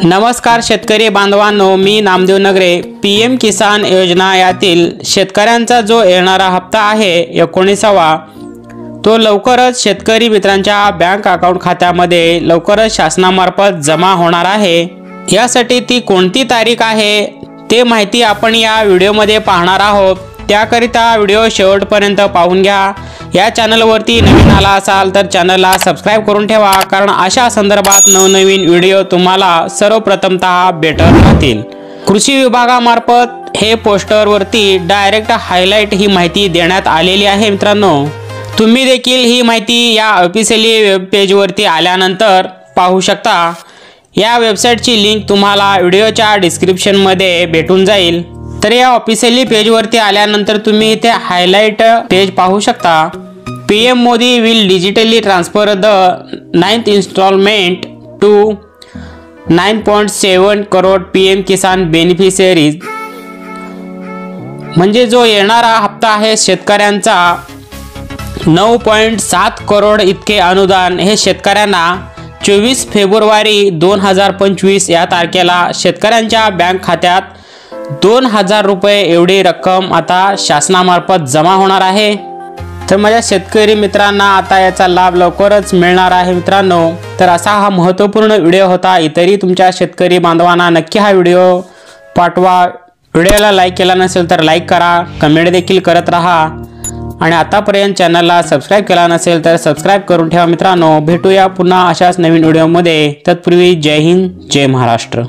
नमस्कार शेतकरी बांधवांनो, मी नामदेव नगरे। पीएम किसान योजना यातील शेतकऱ्यांचा जो येणारा हप्ता आहे 19वा, तो लवकरच शेतकरी मित्रांच्या बँक अकाउंट खात्यामध्ये लवकरच शासनामार्फत जमा होणार आहे। यासाठी ती कोणती तारीख आहे ते माहिती आपण या व्हिडिओमध्ये पाहणार आहोत। त्याकरिता व्हिडिओ शेवटपर्यंत पाहून घ्या। या चॅनलवरती नवीन आला असाल तर चॅनलला सबस्क्राइब करून ठेवा, कारण अशा संदर्भात नवनवीन व्हिडिओ तुम्हाला सर्वप्रथमतः भेटत राहतील। कृषी विभागामार्फत हे पोस्टरवरती डायरेक्ट हायलाइट ही माहिती देण्यात आलेली आहे। मित्रांनो, तुम्ही देखील ही माहिती या ऑफिशियली वेब पेजवरती आल्यानंतर पाहू शकता। या वेबसाईटची लिंक तुम्हाला व्हिडिओच्या डिस्क्रिप्शनमध्ये भेटून जाईल। तर या ऑफिशियली पेजवरती आल्यानंतर तुम्ही इथे हायलाइट पेज पाहू शकता। PM Modi will digitally transfer the 9th instalment to 9.7 crore PM Kisan beneficiaries. म्हणजे जो येणारा हप्ता आहे शेतकऱ्यांचा 9.7 करोड इतके अनुदान हे शेतकऱ्यांना 24 फेब्रुवारी 2025 या तारखेला शेतकऱ्यांच्या बँक खात्यात 2000 रुपये एवढी रक्कम आता शासनामार्फत जमा होणार आहे। तर माझ्या शेतकरी मित्रांना आता याचा लाभ लवकरच मिळणार आहे। मित्रांनो, तर असा हा महत्त्वपूर्ण व्हिडिओ होता। इतरही तुमच्या शेतकरी बांधवांना नक्की हा व्हिडिओ पाठवा। व्हिडिओला लाईक केला नसेल तर लाईक करा, कमेंट देखील करत राहा आणि आतापर्यंत चॅनलला सबस्क्राइब केला नसेल तर सबस्क्राइब करून ठेवा। मित्रांनो, भेटूया पुन्हा अशाच नवीन व्हिडिओमध्ये। तत्पूर्वी जय हिंद, जय महाराष्ट्र।